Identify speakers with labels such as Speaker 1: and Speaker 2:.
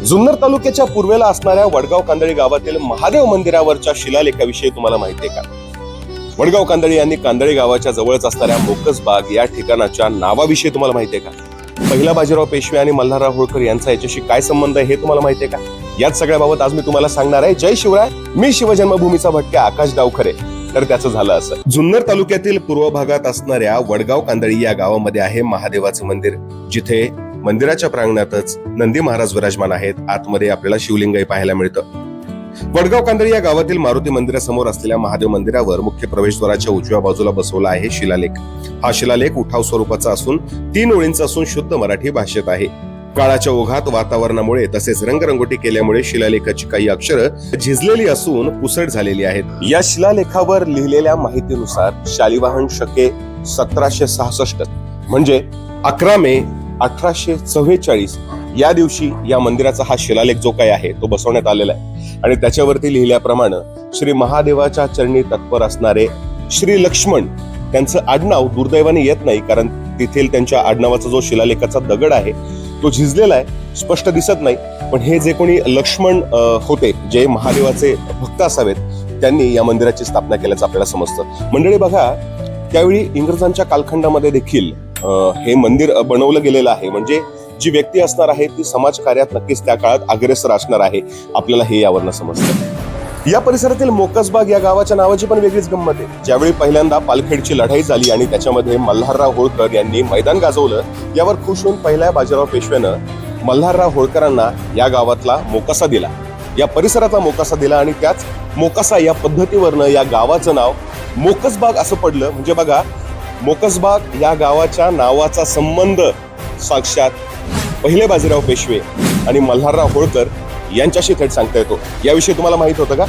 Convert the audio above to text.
Speaker 1: जुन्नर तालुक्याच्या पूर्वेला असणाऱ्या वडगाव कांदळी गावातील महादेव मंदिरावरच्या शिलालेखाविषयी तुम्हाला माहिती आहे का? वडगाव कांदळी यांनी कांदळी गावाच्या जवळच असणाऱ्या मोकसबाग या ठिकाणाच्या नावाविषयी तुम्हाला माहिती आहे का? पहिला बाजीराव पेशवे आणि मल्हारराव होळकर यांचा याच्याशी काय संबंध आहे हे तुम्हाला माहिती आहे का? याच सगळ्या बाबत आज मी तुम्हाला सांगणार आहे. जय शिवराय, मी शिवजन्मभूमीचा भटक्या आकाश डावखरे. तर त्याचं झालं असं, जुन्नर तालुक्यातील पूर्व भागात असणाऱ्या वडगाव कांदळी या गावामध्ये आहे महादेवाचं मंदिर, जिथे मंदिराच्या प्रांगणातच नंदी महाराज विराजमान आहेत. आतमध्ये आपल्याला शिवलिंगही पाहायला मिळतं. वडगाव कांदळी या गावातील मारुती मंदिरासमोर असलेल्या महादेव मंदिरावर मुख्य प्रवेशद्वाराच्या उजव्या बाजूला बसवला आहे शिलालेख. हा शिलालेख उठाव स्वरूपाचा असून 3 ओळींचा असून शुद्ध मराठी भाषेत आहे. काळाच्या ओघात वातावरणामुळे तसेच रंगरंगोटी केल्यामुळे शिलालेखाची काही अक्षरं झिजलेली असून पुसट झालेली आहेत. या शिलालेखावर लिहिलेल्या माहितीनुसार शालिवाहन शके 1766 म्हणजे 11 मे 1844 या दिवशी या मंदिराचा हा शिलालेख जो काही आहे तो बसवण्यात आलेला आहे. आणि त्याच्यावरती लिहिल्याप्रमाणे श्री महादेवाच्या चरणी तत्पर असणारे श्री लक्ष्मण, त्यांचं आडनाव दुर्दैवाने येत नाही, कारण तिथील त्यांच्या आडनावाचा जो शिलालेखाचा दगड आहे तो झिजलेला आहे, स्पष्ट दिसत नाही. पण हे जे कोणी लक्ष्मण होते, जे महादेवाचे भक्त असावेत, त्यांनी या मंदिराची स्थापना केल्याचं आपल्याला समजतं. मंडळी बघा, त्यावेळी इंग्रजांच्या कालखंडामध्ये देखील हे मंदिर बनवलं गेलेलं आहे. म्हणजे जी व्यक्ती असणार आहे ती समाजकार्यात नक्कीच त्या काळात अग्रेसर असणार आहे, आपल्याला हे यावरनं समजतं. या परिसरातील मोकसबाग या गावाच्या नावाची पण वेगळीच गंमत आहे. ज्यावेळी पहिल्यांदा पालखेडची लढाई झाली आणि त्याच्यामध्ये मल्हारराव होळकर यांनी मैदान गाजवलं, यावर खुश होऊन पहिल्या बाजीराव पेशवेनं मल्हारराव होळकरांना या गावातला मोकासा दिला, या परिसरातला मोकासा दिला आणि त्याच मोकासा या पद्धतीवरनं या गावाचं नाव मोकसबाग असं पडलं. म्हणजे बघा, मोकसबाग या गावाच्या नावाचा संबंध साक्षात पहिले बाजीराव पेशवे आणि मल्हारराव होळकर यांच्याशी थेट सांगता येतो. याविषयी तुम्हाला माहित होतं का?